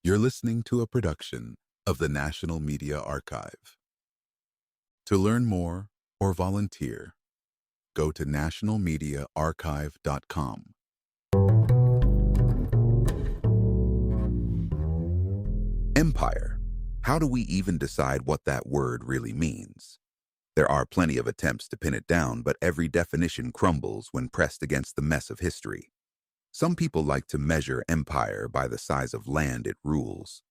You're listening to a production of the National Media Archive. To learn more or volunteer, go to nationalmediaarchive.com. Empire. How do we even decide what that word really means? There are plenty of attempts to pin it down, but every definition crumbles when pressed against the mess of history. Some people like to measure empire by the size of land it rules.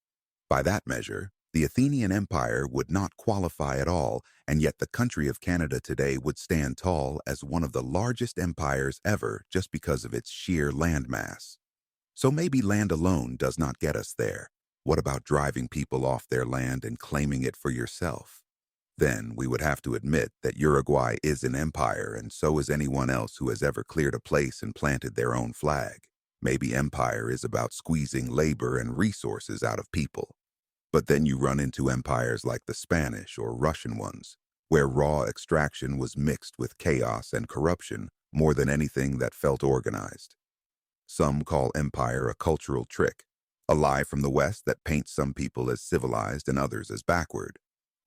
By that measure, the Athenian Empire would not qualify at all, and yet the country of Canada today would stand tall as one of the largest empires ever just because of its sheer landmass. So maybe land alone does not get us there. What about driving people off their land and claiming it for yourself? Then we would have to admit that Uruguay is an empire, and so is anyone else who has ever cleared a place and planted their own flag. Maybe empire is about squeezing labor and resources out of people. But then you run into empires like the Spanish or Russian ones, where raw extraction was mixed with chaos and corruption more than anything that felt organized. Some call empire a cultural trick, a lie from the West that paints some people as civilized and others as backward.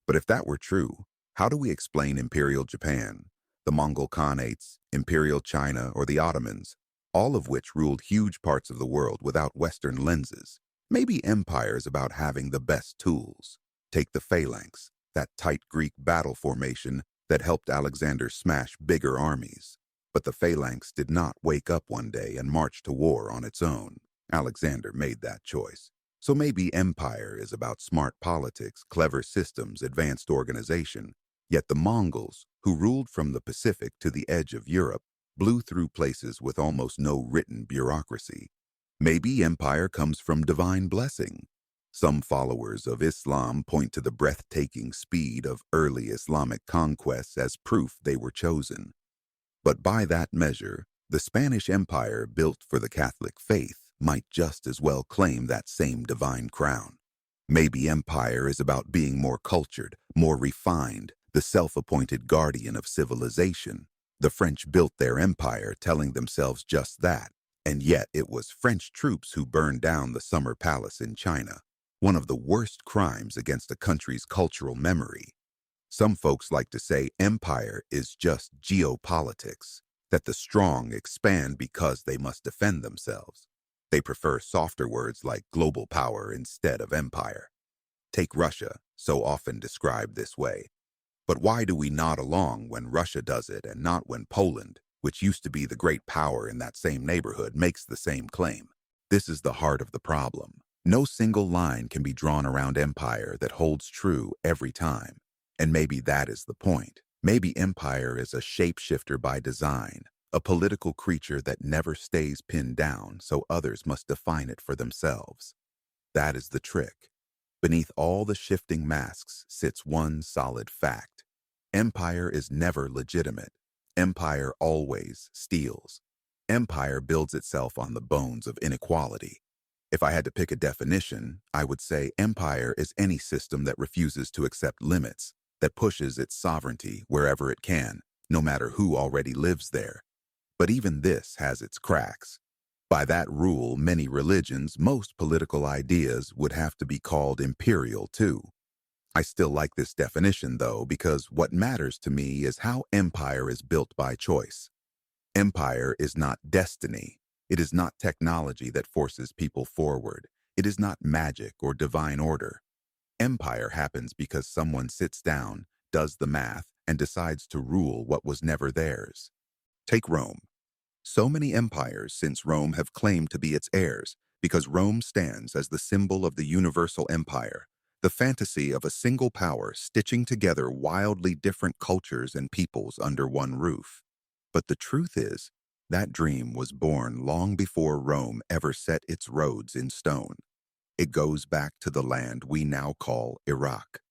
But if that were true, how do we explain Imperial Japan, the Mongol Khanates, Imperial China, or the Ottomans, all of which ruled huge parts of the world without Western lenses? Maybe empire is about having the best tools. Take the phalanx, that tight Greek battle formation that helped Alexander smash bigger armies. But the phalanx did not wake up one day and march to war on its own. Alexander made that choice. So maybe empire is about smart politics, clever systems, advanced organization. Yet the Mongols, who ruled from the Pacific to the edge of Europe, blew through places with almost no written bureaucracy. Maybe empire comes from divine blessing. Some followers of Islam point to the breathtaking speed of early Islamic conquests as proof they were chosen. But by that measure, the Spanish Empire built for the Catholic faith might just as well claim that same divine crown. Maybe empire is about being more cultured, more refined, the self-appointed guardian of civilization. The French built their empire telling themselves just that, and yet it was French troops who burned down the Summer Palace in China, one of the worst crimes against a country's cultural memory. Some folks like to say empire is just geopolitics, that the strong expand because they must defend themselves. They prefer softer words like global power instead of empire. Take Russia, so often described this way. But why do we nod along when Russia does it and not when Poland, which used to be the great power in that same neighborhood, makes the same claim? This is the heart of the problem. No single line can be drawn around empire that holds true every time. And maybe that is the point. Maybe empire is a shapeshifter by design, a political creature that never stays pinned down, so others must define it for themselves. That is the trick. Beneath all the shifting masks sits one solid fact. Empire is never legitimate. Empire always steals. Empire builds itself on the bones of inequality. If I had to pick a definition, I would say empire is any system that refuses to accept limits, that pushes its sovereignty wherever it can, no matter who already lives there. But even this has its cracks. By that rule, many religions, most political ideas would have to be called imperial too. I still like this definition though, because what matters to me is how empire is built by choice. Empire is not destiny. It is not technology that forces people forward. It is not magic or divine order. Empire happens because someone sits down, does the math, and decides to rule what was never theirs. Take Rome. So many empires since Rome have claimed to be its heirs because Rome stands as the symbol of the universal empire, the fantasy of a single power stitching together wildly different cultures and peoples under one roof. But the truth is, that dream was born long before Rome ever set its roads in stone. It goes back to the land we now call Iraq,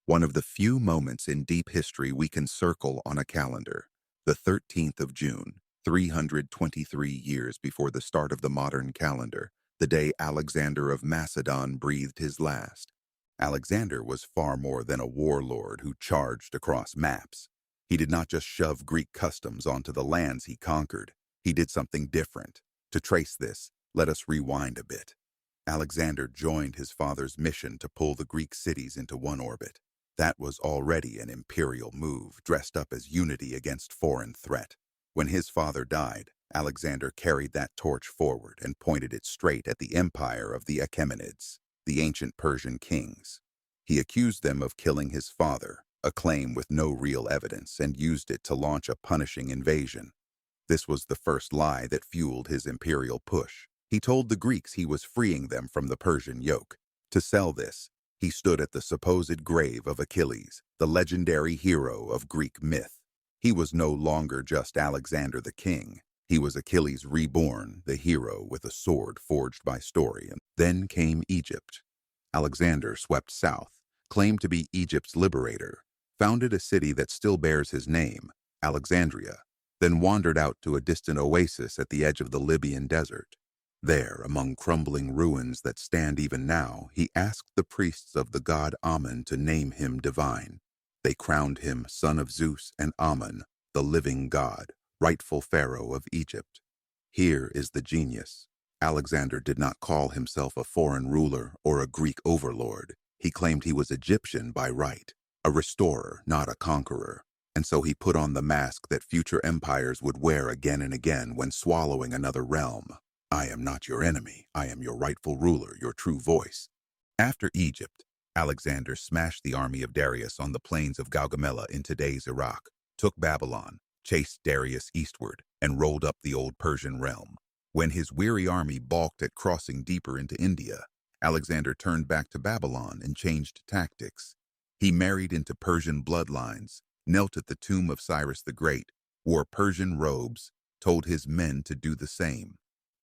one of the few moments in deep history we can circle on a calendar, the 13th of June, 323 years before the start of the modern calendar, the day Alexander of Macedon breathed his last. Alexander was far more than a warlord who charged across maps. He did not just shove Greek customs onto the lands he conquered. He did something different. To trace this, let us rewind a bit. Alexander joined his father's mission to pull the Greek cities into one orbit. That was already an imperial move, dressed up as unity against foreign threat. When his father died, Alexander carried that torch forward and pointed it straight at the empire of the Achaemenids, the ancient Persian kings. He accused them of killing his father, a claim with no real evidence, and used it to launch a punishing invasion. This was the first lie that fueled his imperial push. He told the Greeks he was freeing them from the Persian yoke. To sell this, he stood at the supposed grave of Achilles, the legendary hero of Greek myth. He was no longer just Alexander the king. He was Achilles reborn, the hero with a sword forged by story. And then came Egypt. Alexander swept south, claimed to be Egypt's liberator, founded a city that still bears his name, Alexandria, then wandered out to a distant oasis at the edge of the Libyan desert. There, among crumbling ruins that stand even now, he asked the priests of the god Ammon to name him divine. They crowned him son of Zeus and Ammon, the living god, rightful pharaoh of Egypt. Here is the genius. Alexander did not call himself a foreign ruler or a Greek overlord. He claimed he was Egyptian by right, a restorer, not a conqueror. And so he put on the mask that future empires would wear again and again when swallowing another realm. I am not your enemy. I am your rightful ruler, your true voice. After Egypt, Alexander smashed the army of Darius on the plains of Gaugamela in today's Iraq, took Babylon, chased Darius eastward, and rolled up the old Persian realm. When his weary army balked at crossing deeper into India, Alexander turned back to Babylon and changed tactics. He married into Persian bloodlines, knelt at the tomb of Cyrus the Great, wore Persian robes, told his men to do the same.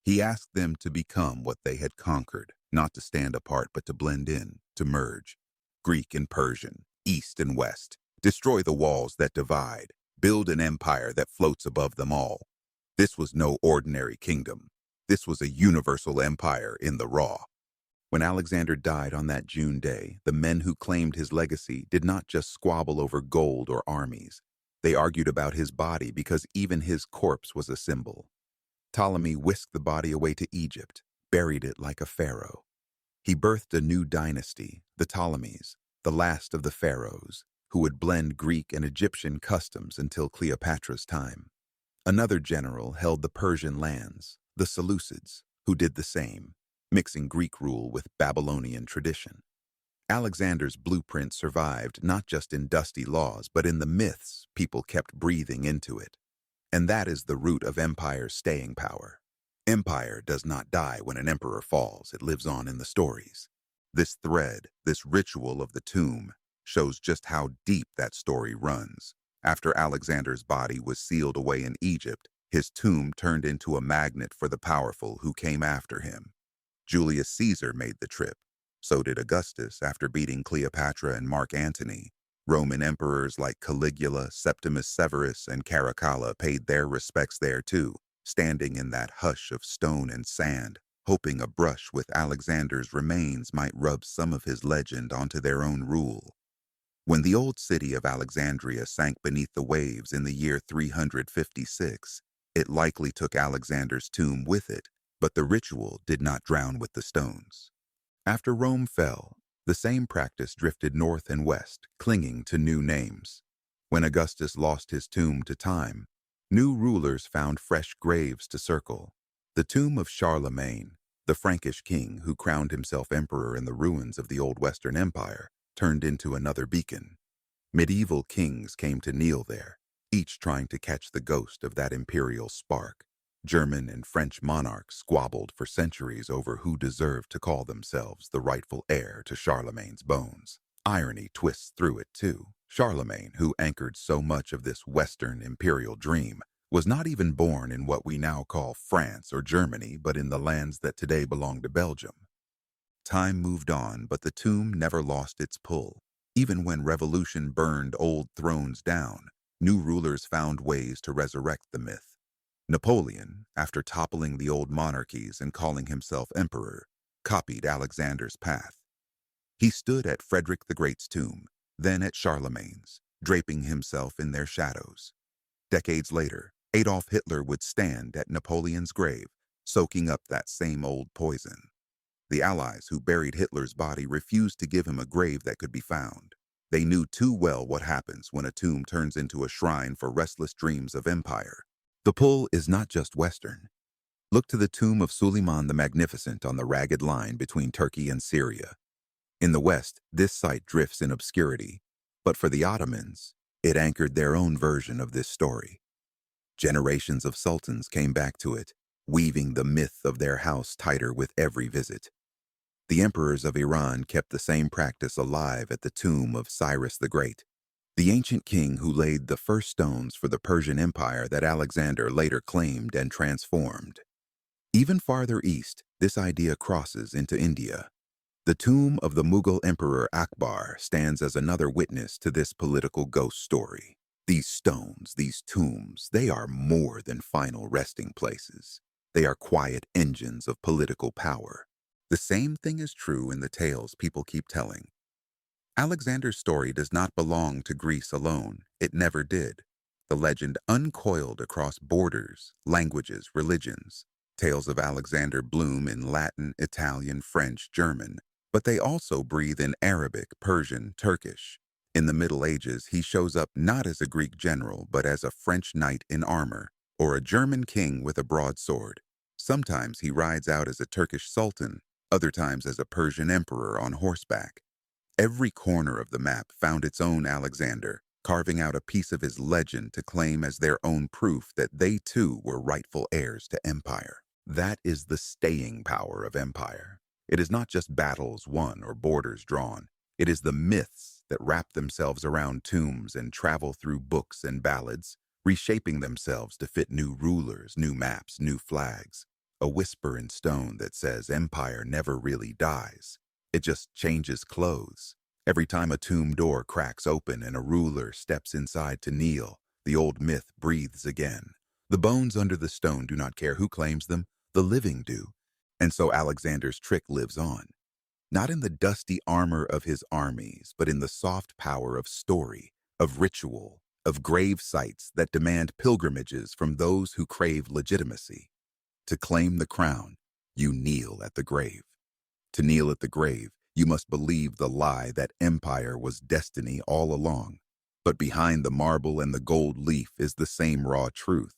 He asked them to become what they had conquered, not to stand apart but to blend in, to merge. Greek and Persian, East and West, destroy the walls that divide, build an empire that floats above them all. This was no ordinary kingdom. This was a universal empire in the raw. When Alexander died on that June day, the men who claimed his legacy did not just squabble over gold or armies. They argued about his body because even his corpse was a symbol. Ptolemy whisked the body away to Egypt, buried it like a pharaoh. He birthed a new dynasty, the Ptolemies, the last of the pharaohs, who would blend Greek and Egyptian customs until Cleopatra's time. Another general held the Persian lands, the Seleucids, who did the same, mixing Greek rule with Babylonian tradition. Alexander's blueprint survived not just in dusty laws, but in the myths people kept breathing into it. And that is the root of empire's staying power. Empire does not die when an emperor falls, it lives on in the stories. This thread, this ritual of the tomb, shows just how deep that story runs. After Alexander's body was sealed away in Egypt, his tomb turned into a magnet for the powerful who came after him. Julius Caesar made the trip. So did Augustus after beating Cleopatra and Mark Antony. Roman emperors like Caligula, Septimus Severus, and Caracalla paid their respects there too, standing in that hush of stone and sand, hoping a brush with Alexander's remains might rub some of his legend onto their own rule. When the old city of Alexandria sank beneath the waves in the year 356, it likely took Alexander's tomb with it, but the ritual did not drown with the stones. After Rome fell, the same practice drifted north and west, clinging to new names. When Augustus lost his tomb to time, new rulers found fresh graves to circle. The tomb of Charlemagne, the Frankish king who crowned himself emperor in the ruins of the old Western Empire, turned into another beacon. Medieval kings came to kneel there, each trying to catch the ghost of that imperial spark. German and French monarchs squabbled for centuries over who deserved to call themselves the rightful heir to Charlemagne's bones. Irony twists through it too. Charlemagne, who anchored so much of this Western imperial dream, was not even born in what we now call France or Germany, but in the lands that today belong to Belgium. Time moved on, but the tomb never lost its pull. Even when revolution burned old thrones down, new rulers found ways to resurrect the myth. Napoleon, after toppling the old monarchies and calling himself emperor, copied Alexander's path. He stood at Frederick the Great's tomb, then at Charlemagne's, draping himself in their shadows. Decades later, Adolf Hitler would stand at Napoleon's grave, soaking up that same old poison. The Allies who buried Hitler's body refused to give him a grave that could be found. They knew too well what happens when a tomb turns into a shrine for restless dreams of empire. The pull is not just Western. Look to the tomb of Suleiman the Magnificent on the ragged line between Turkey and Syria. In the West, this site drifts in obscurity, but for the Ottomans, it anchored their own version of this story. Generations of sultans came back to it, weaving the myth of their house tighter with every visit. The emperors of Iran kept the same practice alive at the tomb of Cyrus the Great, the ancient king who laid the first stones for the Persian Empire that Alexander later claimed and transformed. Even farther east, this idea crosses into India. The tomb of the Mughal Emperor Akbar stands as another witness to this political ghost story. These stones, these tombs, they are more than final resting places. They are quiet engines of political power. The same thing is true in the tales people keep telling. Alexander's story does not belong to Greece alone. It never did. The legend uncoiled across borders, languages, religions. Tales of Alexander bloom in Latin, Italian, French, German, but they also breathe in Arabic, Persian, Turkish. In the Middle Ages, he shows up not as a Greek general, but as a French knight in armor, or a German king with a broadsword. Sometimes he rides out as a Turkish sultan, other times as a Persian emperor on horseback. Every corner of the map found its own Alexander, carving out a piece of his legend to claim as their own proof that they too were rightful heirs to empire. That is the staying power of empire. It is not just battles won or borders drawn. It is the myths that wrap themselves around tombs and travel through books and ballads, reshaping themselves to fit new rulers, new maps, new flags. A whisper in stone that says empire never really dies. It just changes clothes. Every time a tomb door cracks open and a ruler steps inside to kneel, the old myth breathes again. The bones under the stone do not care who claims them, the living do. And so Alexander's trick lives on. Not in the dusty armor of his armies, but in the soft power of story, of ritual, of grave sites that demand pilgrimages from those who crave legitimacy. To claim the crown, you kneel at the grave. To kneel at the grave, you must believe the lie that empire was destiny all along. But behind the marble and the gold leaf is the same raw truth.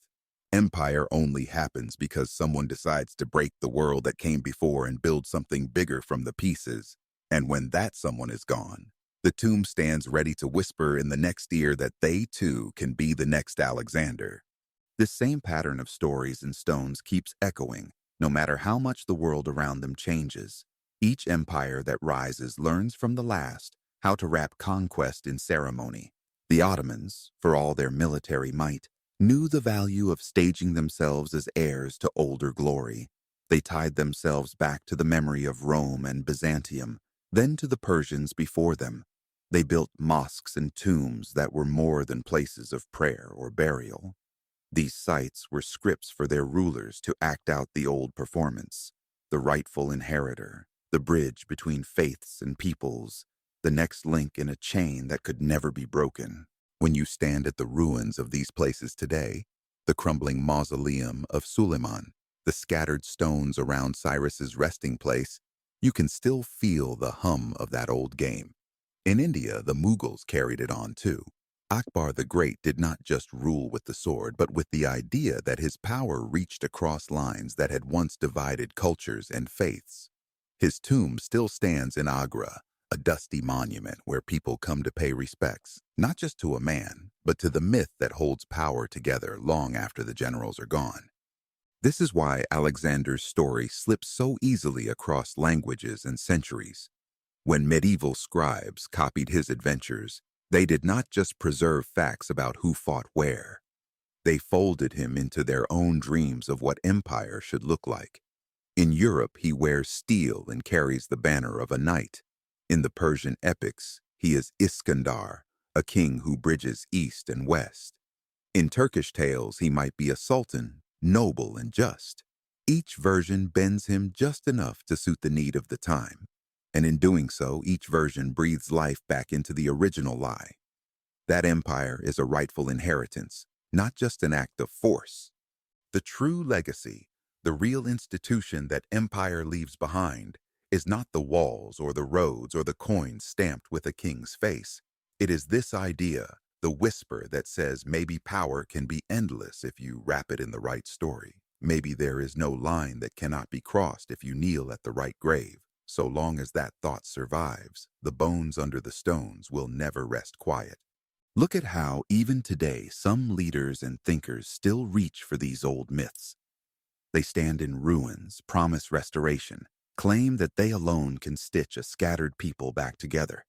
Empire only happens because someone decides to break the world that came before and build something bigger from the pieces. And when that someone is gone, the tomb stands ready to whisper in the next ear that they too can be the next Alexander. This same pattern of stories and stones keeps echoing, no matter how much the world around them changes. Each empire that rises learns from the last how to wrap conquest in ceremony. The Ottomans, for all their military might, knew the value of staging themselves as heirs to older glory. They tied themselves back to the memory of Rome and Byzantium, then to the Persians before them. They built mosques and tombs that were more than places of prayer or burial. These sites were scripts for their rulers to act out the old performance, the rightful inheritor, the bridge between faiths and peoples, the next link in a chain that could never be broken. When you stand at the ruins of these places today, the crumbling mausoleum of Suleiman, the scattered stones around Cyrus's resting place, you can still feel the hum of that old game. In India, the Mughals carried it on too. Akbar the Great did not just rule with the sword, but with the idea that his power reached across lines that had once divided cultures and faiths. His tomb still stands in Agra, a dusty monument where people come to pay respects, not just to a man, but to the myth that holds power together long after the generals are gone. This is why Alexander's story slips so easily across languages and centuries. When medieval scribes copied his adventures, they did not just preserve facts about who fought where. They folded him into their own dreams of what empire should look like. In Europe, he wears steel and carries the banner of a knight. In the Persian epics, he is Iskandar, a king who bridges east and west. In Turkish tales, he might be a sultan, noble and just. Each version bends him just enough to suit the need of the time. And in doing so, each version breathes life back into the original lie. That empire is a rightful inheritance, not just an act of force. The true legacy, the real institution that empire leaves behind, is not the walls or the roads or the coins stamped with a king's face. It is this idea, the whisper that says maybe power can be endless if you wrap it in the right story. Maybe there is no line that cannot be crossed if you kneel at the right grave. So long as that thought survives, the bones under the stones will never rest quiet. Look at how, even today, some leaders and thinkers still reach for these old myths. They stand in ruins, promise restoration, claim that they alone can stitch a scattered people back together.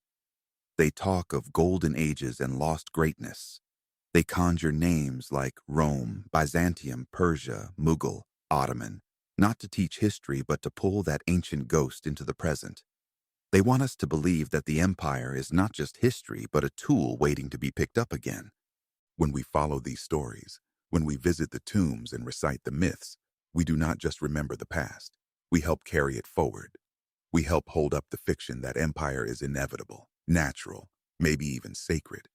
They talk of golden ages and lost greatness. They conjure names like Rome, Byzantium, Persia, Mughal, Ottoman, not to teach history but to pull that ancient ghost into the present. They want us to believe that the empire is not just history but a tool waiting to be picked up again. When we follow these stories, when we visit the tombs and recite the myths, we do not just remember the past. We help carry it forward. We help hold up the fiction that empire is inevitable, natural, maybe even sacred.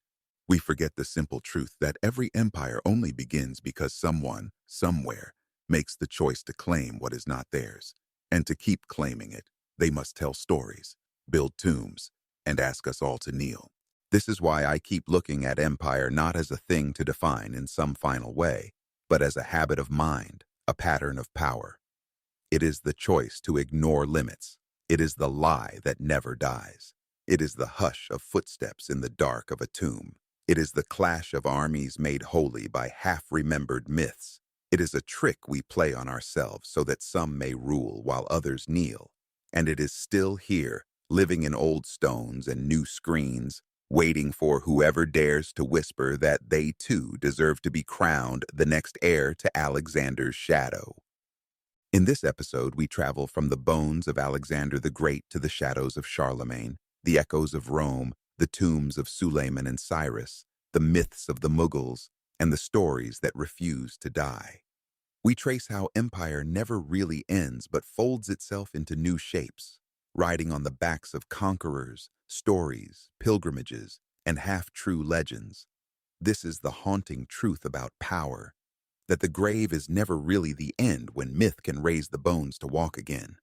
We forget the simple truth that every empire only begins because someone, somewhere, makes the choice to claim what is not theirs. And to keep claiming it, they must tell stories, build tombs, and ask us all to kneel. This is why I keep looking at empire not as a thing to define in some final way, but as a habit of mind, a pattern of power. It is the choice to ignore limits. It is the lie that never dies. It is the hush of footsteps in the dark of a tomb. It is the clash of armies made holy by half-remembered myths. It is a trick we play on ourselves so that some may rule while others kneel. And it is still here, living in old stones and new screens, waiting for whoever dares to whisper that they too deserve to be crowned the next heir to Alexander's shadow. In this episode, we travel from the bones of Alexander the Great to the shadows of Charlemagne, the echoes of Rome, the tombs of Suleiman and Cyrus, the myths of the Mughals, and the stories that refuse to die. We trace how empire never really ends but folds itself into new shapes, riding on the backs of conquerors, stories, pilgrimages, and half-true legends. This is the haunting truth about power, that the grave is never really the end when myth can raise the bones to walk again.